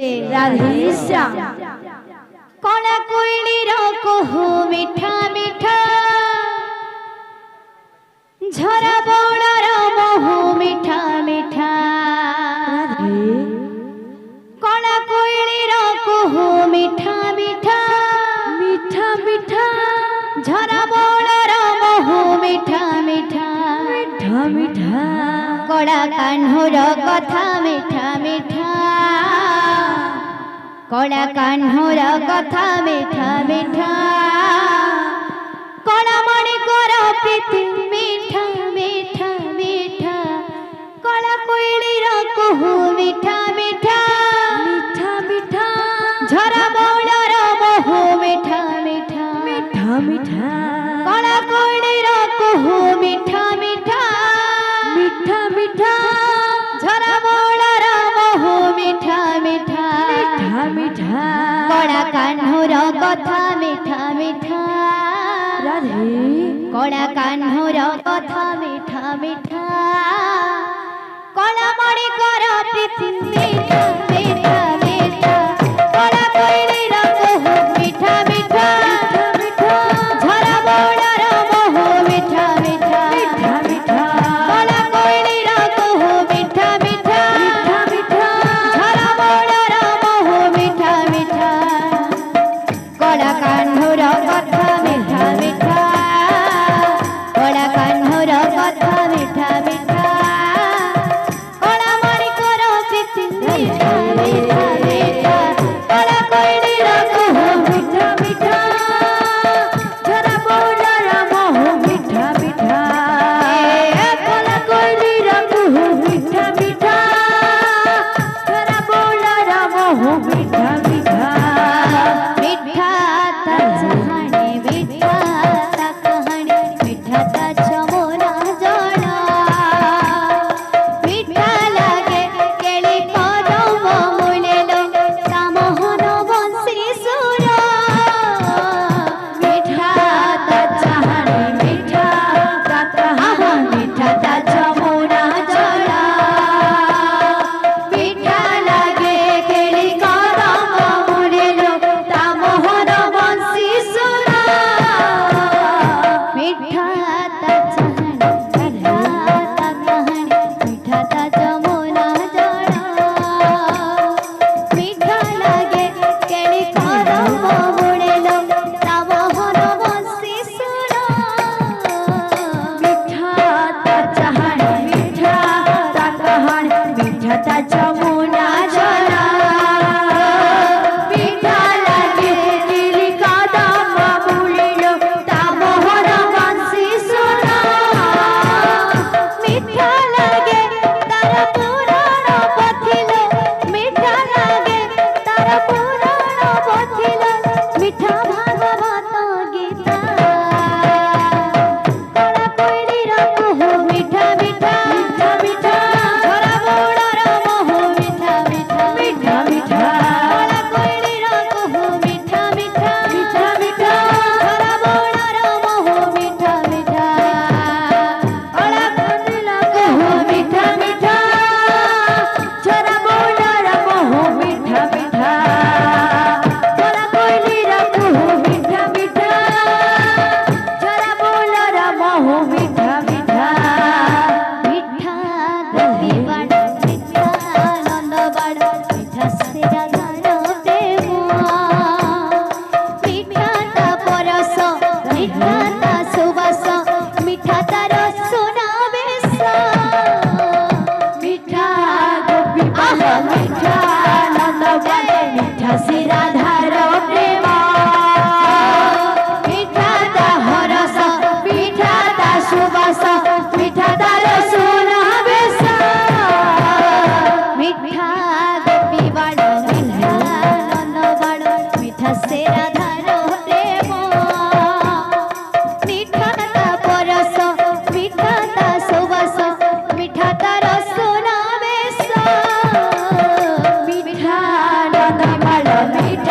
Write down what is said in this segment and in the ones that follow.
राधे श्याम कला कोयलीर कुहू मिठा मिठा झरा बौड़र महू मिठा मिठा कला कोयलीर कुहू मिठा मिठा मिठा मिठा झरा बौड़र महू मिठा मिठा मिठा मिठा कला कान्हर कथा मिठा मिठा कला कान्हर कथा मिठा मिठा कला मणिकर प्रीति मिठा मिठा मिठा कला कोयलीर कुहू मिठा मिठा मिठा मिठा झरा बौड़र महू मिठा मिठा मिठा मिठा कला कोयलीर कुहू मिठा मिठा मिठा मिठा झरा बौड़र महू मिठा मिठा मिठा कला कान्हर कथा मिठा मिठा राधे कला कान्हर कथा मिठा मिठा कला मणिकर प्रीति मिठा मिठा मिठा कला कोयलीर कुहू मिठा मिठा झरा बौड़र महू मिठा मिठा मिठा कला कोयलीर कुहू मिठा मिठा झरा बौड़र महू मिठा मिठा कला कान्हर कथा मिठा मिठा कला कान्हर कथा मिठा मिठा कला मणिकर प्रीति मिठा मिठा मिठा कला कोयलीर कुहू मिठा मिठा झरा बौड़र महू मिठा मिठा कला कोयलीर कुहू मिठा मिठा झरा बौड़र महू मिठा मिठा मिठा ता जहाने मिठा ता कहानी मिठा ता चमोना जना मिठा लागे केली कदम मुलेलो ता मोहन बंसी सुर मिठा ता जहाने मिठा ता कहानी मिठा ता चमोना जना मिठा लागे केली कदम मुलेलो ता मोहन बंसी सुर मिठा ता जहाने मिठा ता कहानी मिठा ता चमोना जना मिठा लागे केली कदम मुलेलो ता मोहन बंसी सुर मिठा ता जहाने मिठा ता कहानी मिठा ता चमोना जना मिठा लागे केली कदम मुलेलो ता मोहन बंसी सुर मिठा लागे तार पुराण पथिलो मिठा लागे तार पुराण पथिलो मिठा भागवत गीता कला कोयलीर कुहू मिठा मिठा मिठा झरा बौड़र महू मिठा मिठा मिठा मिठा कला कोयलीर कुहू मिठा मिठा मिठा झरा बौड़र महू मिठा मिठा कला कोयलीर कुहू मिठा मिठा झरा बौड़र महू मिठा मिठा कला कोयलीर कुहू मिठा मिठा झरा बौड़र महू मिठा मिठा मिठा गोपी बाड़ मिठा नंद बाड़ मिठा सेरा गान प्रेम मिठा ता परस मिठा ता सुबास मिठा तार सुनावेश मिठा गोपी बाड़ मिठा नंद बाड़ मिठा सेरा धार प्रेम मिठा ता हरस मिठा ता सुबास मिठा तार सुनावेश मिठा गोपी बाड़ मिठा नंद बाड़ मिठा सेरा धार प्रेम मिठा ता परस मिठा ता सुबास मिठा तार सुनावेश मिठा नंद बाड़ मिठा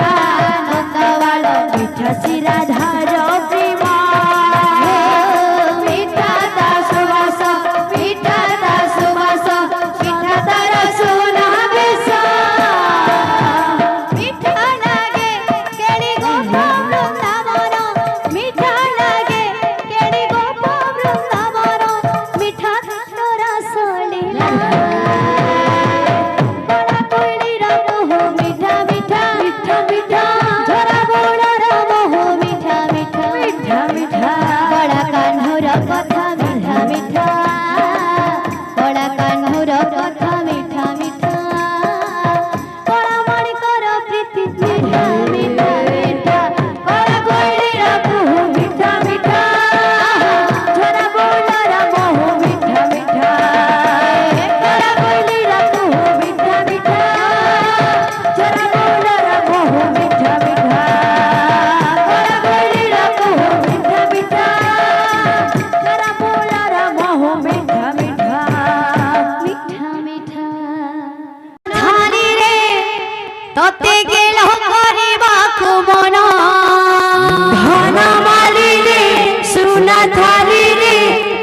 तोते गेल करबाकु मन धन माली रे सुना थाली रे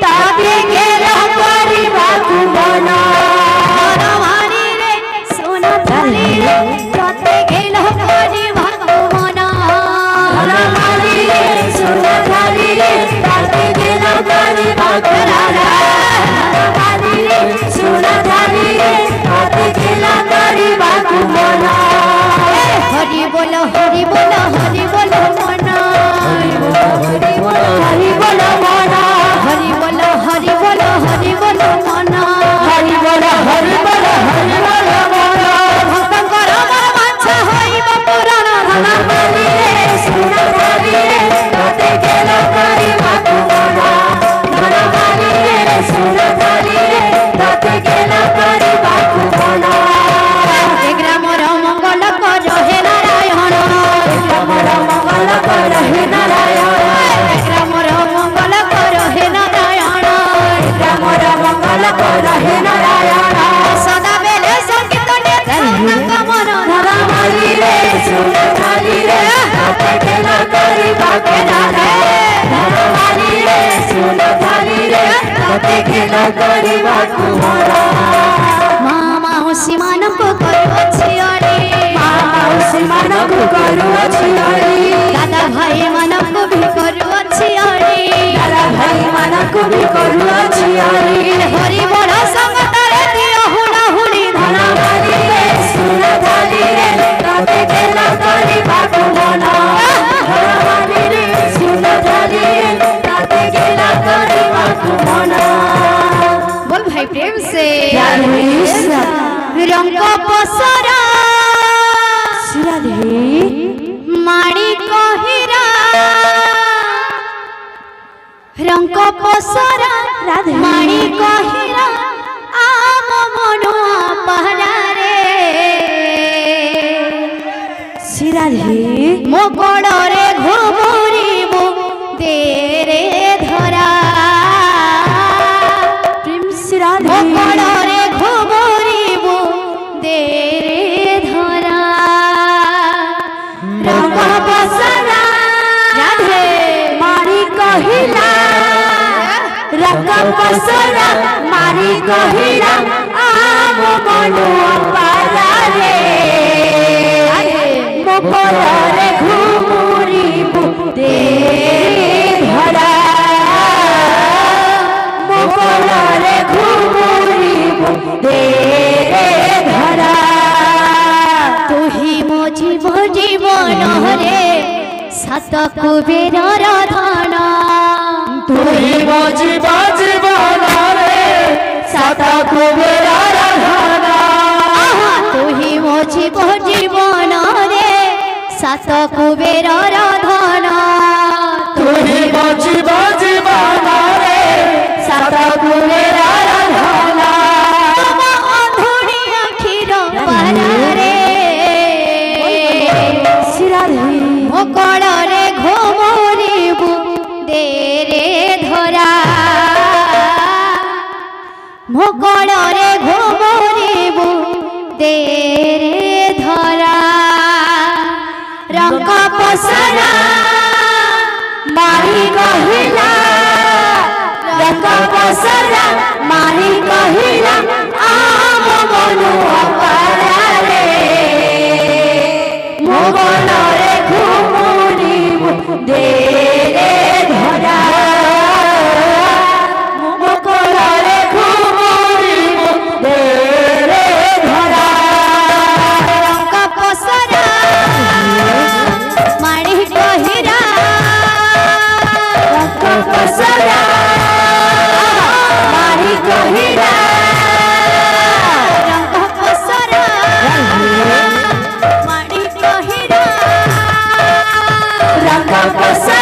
तते गेल करबाकु मन धन माली रे सोना थाली रे तोते गेल करबाकु मन धन माली रे सुना थाली रे तते गेल करबाकु मन धन माली रे सुना थाली रे तते गेल करबाकु मन हरि बोल हरि बोल हरि बोल मन हरि बोल हरि बोल मन हरि बोल हरि बोल हरि बोल मन हरि बोल हरि बोल हरि बोल मन भक्तଙ୍କର ବାଛା ହୋଇବ ପୁରାଣ धन माली रे सुना थाली रे तते गेल करबाकु मन धन माली रे सुना थाली रे तते गेल करबाकु मन ଗ୍ରାମର ମଙ୍ଗଳ କର ହେ ନାରାୟଣ ଆମର ମଙ୍ଗଳ କର ହେ ନାରାୟଣ ଗ୍ରାମର ମଙ୍ଗଳ କର ହେ ନାରାୟଣ ଆମର ମଙ୍ଗଳ କର ହେ ନାରାୟଣ ସଦାବେଳେ ସଙ୍ଗୀତ କାମର ଧନ ମାଲି ରେ ସୁନା थाली रे तते गेल करबाकु मन धन माली रे सुना थाली रे तते गेल करबाकु मन ମା ମାଉସୀ ମାନଙ୍କୁ କରୁଅଛି ଅଳି ମାଉସୀ ମାନଙ୍କୁ କରୁଅଛି ଅଳି ଦାଦା ଭାଇ ମାନଙ୍କୁ ବି କରୁଅଛି ଅଳି ଦାଦା ଭାଇ ମାନଙ୍କୁ ବି କରୁଅଛି ଅଳି ହରି ବଡ଼ ସଙ୍ଗତରେ ଦିଅ ହୁଡ଼ା ହୁଡ଼ି ଧନ ମାଲି ରେ ସୁନା थाली ରେ ତତେ ଗେଲ କରିବାକୁ ମନ ଧନ ମାଲି ରେ ସୁନା थाली ରେ ତତେ ଗେଲ କରିବାକୁ ମନ बोल भाई प्रेम से राधे रंग पसरा माणी कहिरा रंग पसरा माणी कहिरा आम मनो पहरा रे मो गोड़े घुमुरिबु तेरे धरा मो गोड़े घुमुरिबु तेरे धरा रंग पसरा राधे मारी कहिला रंग पसरा मारी कहिला आम मनो पारा रे मोकरे घुमुरी बुते धरा मोकरे घुमुरी बुते धरा तू ही मो जीवन रे सात कुबेरर धन तुही मो जीवन रे सात कुबेरर धन तू ही मो जीवन रे सात कुबेरर धन तुही मो जीवन रे सात कुबेरर धन तुम अंधुड़ी अखिर पारा रे मो कड़े घुमुरिबु तेरे धरा मो कड़े घुमुरिबु तेरे धरा रंग पसरा मारी कहिला रंग पसरा मारी कहिला आम मनु पारा रे मोगनरे घुमुरी दे रे धरा मोगनरे घुमुरी दे रे धरा रंग पसरा माणी कहिरा रंग पसरा मारी कहिला रंग पसरा माणी कहिरा रंग पसरा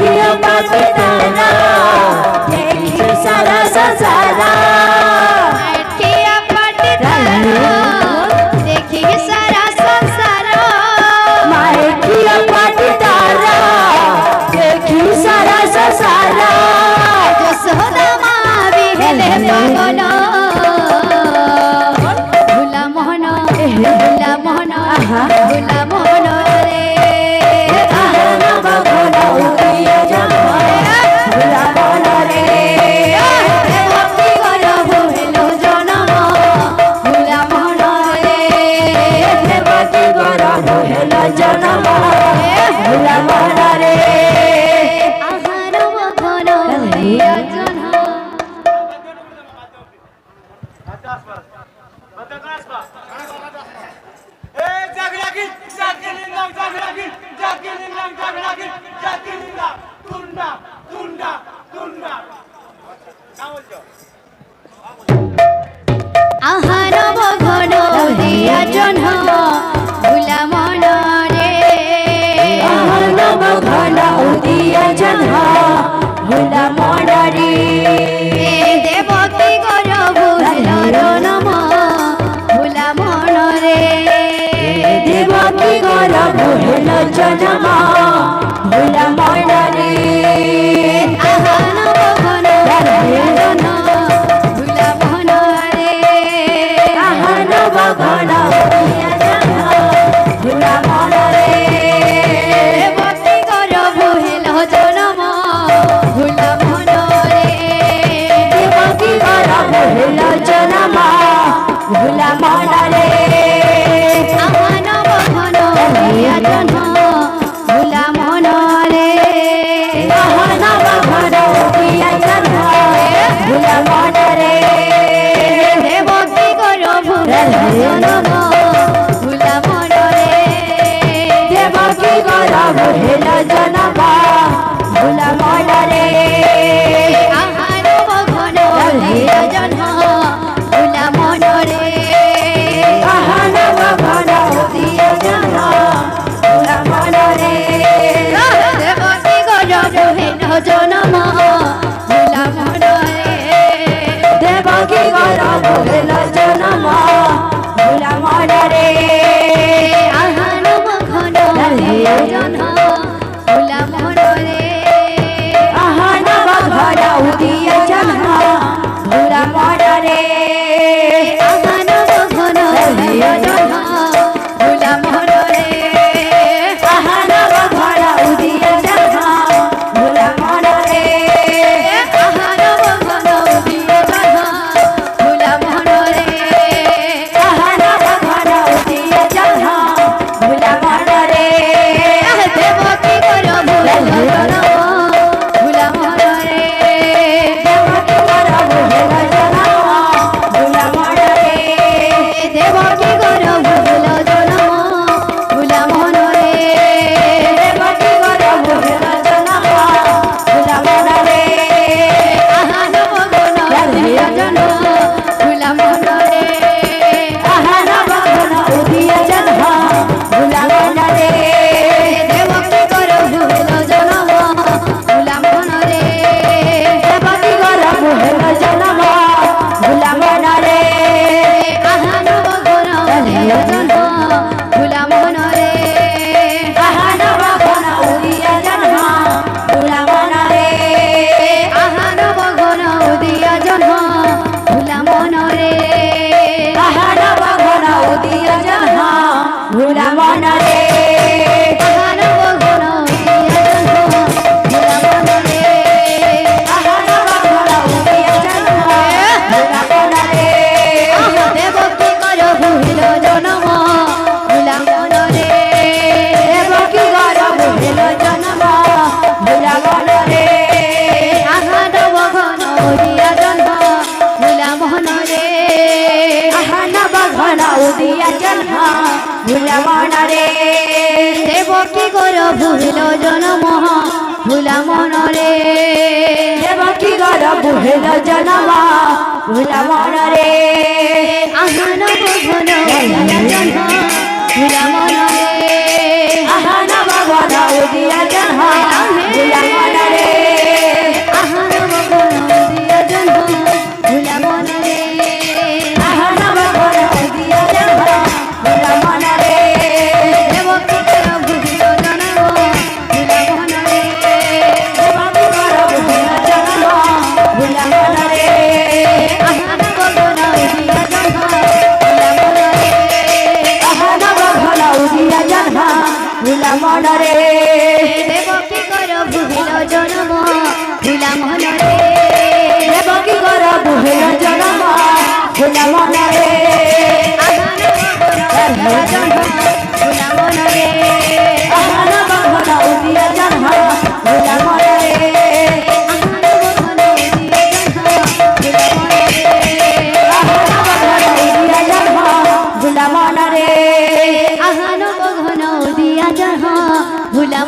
মাখিয়া পাতে তারা দেখি সারা সারা মাখিয়া পাতে তারা দেখি সারা সংসার মাখিয়া পাতে তারা দেখি সারা সারা যশোদা মা বিহেলে পাগল ভোলা মোহন ভোলা মোহন ভোলা মোহন রে আহনা বাঘনা উঠিয়া জন্ম ভোলা মোহন রে ভক্তি কর ভুলো জনম ভোলা মোহন রে দেবতী গরম হেল জনম ভোলা মোহন রে আহার মখন হইয়া জন আহার মখন হইয়া জন ভোলা মন রে আহনা বাঘনা উঠিয়া জন্ম ভোলা মোহন রে দেবকী কর ভুলো জনম ভোলা মন রে দেবকী গরম হেল জনম ভোলা মোহন রে আহার মখন হইয়া জন ভোলা মন রে আহনা বাঘনা উঠিয়া জন্ম ভোলা মোহন রে দেবকী কর ভুলো জনম ভোলা মন রে দেবকী গরম হেল জনম ভোলা মোহন রে আহার মখন হইয়া জন ভোলা মন রে আহনা বাঘনা উঠিয়া জন্ম ভোলা মোহন রে দেবকী কর ভুলো জনম ভোলা মন রে দেবকী গরম হেল জনম ভোলা মোহন রে আহার মখন হইয়া জন ভোলা মন রে আহনা বাঘনা উঠিয়া জন্ম ভোলা মোহন রে দেবকী কর ভুলো জনম ভোলা মন রে দেবকী গরম হেল জনম ভোলা মোহন রে আহার মখন হইয়া জন ভোলা মন রে আহনা বাঘনা উঠিয়া জন্ম ভোলা মোহন রে আহার মখন হইয়া জন ভোলা মন রে আহনা বাঘনা উঠিয়া জন্ম ভোলা মোহন রে আহার মখন হইয়া জন ভোলা মন রে আহনা বাঘনা উঠিয়া জন্ম ভোলা মোহন রে দেবকী কর ভুলো জনম ভোলা মন রে দেবকী গরম হেল জনম ভোলা মোহন রে দেবকী কর ভুলো জনম ভোলা মন রে দেবকী গরম হেল জনম ভোলা মোহন রে আহার মখন হইয়া জন ভোলা মন রে আহনা বাঘনা উঠিয়া জন্ম ভোলা মোহন রে দেবকী কর ভুলো জনম ভোলা মন রে দেবকী গরম হেল জনম ভোলা মোহন রে আহার মখন হইয়া জন ভোলা মন রে আহনা বাঘনা উঠিয়া জন্ম ভোলা মোহন রে আহার মখন হইয়া জন ভোলা মন রে আহনা বাঘনা উঠিয়া জন্ম ভোলা মোহন রে আহার মখন হইয়া জন ভোলা মন রে আহনা বাঘনা উঠিয়া জন্ম ভোলা মোহন রে দেবকী কর ভুলো জনম ভোলা মন রে দেবকী গরম হেল জনম ভোলা মোহন রে আহার মখন হইয়া জন ভোলা মন রে আহনা বাঘনা উঠিয়া জন্ম ভোলা মোহন রে দেবকী কর ভুলো জনম ভোলা মন রে দেবকী গরম হেল জনম ভোলা মোহন রে আহার মখন হইয়া জন ভোলা মন রে আহনা বাঘনা উঠিয়া জন্ম ভোলা মোহন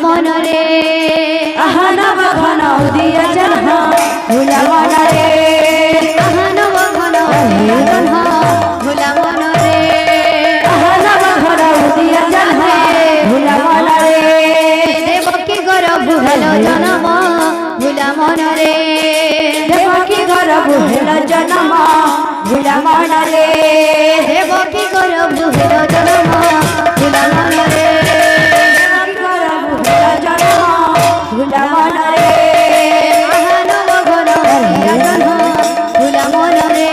মনরে আহা নব ঘন উদিয়া জন্ম ভুলা মনরে আহা নব ঘন উদিয়া জন্ম ভুলা মনরে আহা নব ঘন উদিয়া জন্ম ভুলা মনরে দেবকী গর্ভ হেল জন্ম ভুলা মনরে দেবকী গর্ভ হেল জন্ম ভুলা মনরে দেবকী গর্ভ হেল জন্ম ভুলা মনরে ভুলা মনরে আহা নব ঘন উদিয়া জন্ম ভুলা মনরে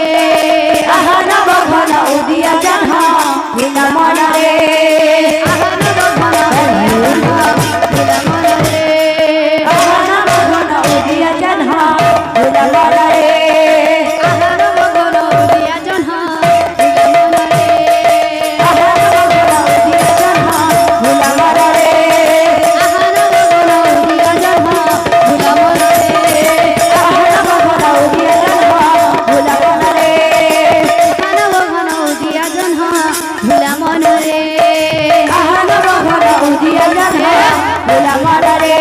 আহা নব ঘন উদিয়া জন্ম ভুলা মনরে আহা নব ঘন ভুলা মনরে আহা নব ঘন উদিয়া জন্ম ভুলা মনরে আহা নব ঘন উদিয়া জন্ম ভুলা মনরে আহা নব ঘন উদিয়া জন্ম ভুলা মনরে আহা নব ঘন উদিয়া জন্ম ভুলা মনরে আহা নব ঘন উদিয়া জন্ম ভুলা মনরে আহা নব ঘন উদিয়া জন্ম ভুলা মনরে আহা নব ঘন উদিয়া জন্ম ভুলা মনরে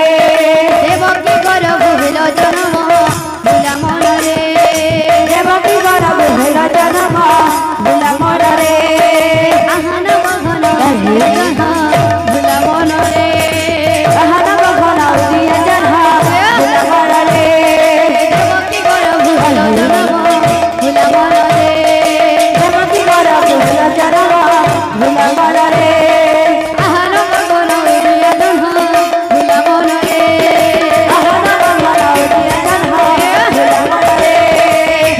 দেবকী গর্ভ হেল জন্ম ভুলা মনরে দেবকী গর্ভ হেল জন্ম ভুলা মনরে আহা নব ঘন উদিয়া জন্ম ভুলা মনরে আহা নব ঘন উদিয়া জন্ম ভুলা মনরে দেবকী গর্ভ হেল জন্ম ভুলা মনরে দেবকী গর্ভ হেল জন্ম ভুলা মনরে আহা নব ঘন উদিয়া জন্ম ভুলা মনরে আহা নব ঘন উদিয়া জন্ম ভুলা মনরে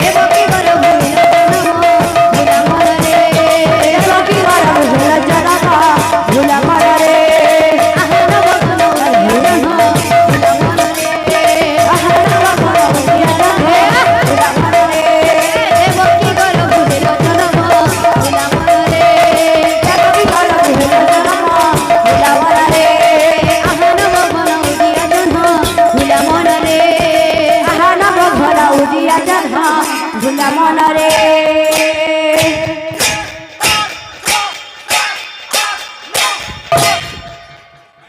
দেবকী গর্ভ হেল জন্ম ভুলা মনরে দেবকী গর্ভ হেল জন্ম ভুলা মনরে আহা নব ঘন উদিয়া জন্ম ভুলা মনরে আহা নব ঘন উদিয়া জন্ম ভুলা মনরে দেবকী গর্ভ হেল জন্ম ভুলা মনরে দেবকী গর্ভ হেল জন্ম ভুলা মনরে আহা নব ঘন উদিয়া জন্ম ভুলা মনরে আহা নব ঘন উদিয়া জন্ম ভুলা মনরে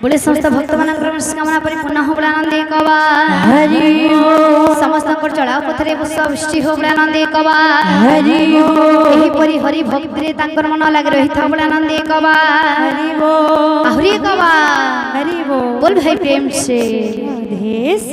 बोले समस्त भक्त मानकर मनस्कामना परिपूर्ण हो बड़ा आनंदे कवा हरि ओम समस्त चढ़ाव पथरे पुष्प वृष्टि हो बड़ा आनंदे कवा हरि ओम एही परि हरि भक्ति रे तांकर मन लाग रही था बड़ा आनंदे कवा हरि ओम आहुरी कवा हरि ओम बोल भाई प्रेम से देश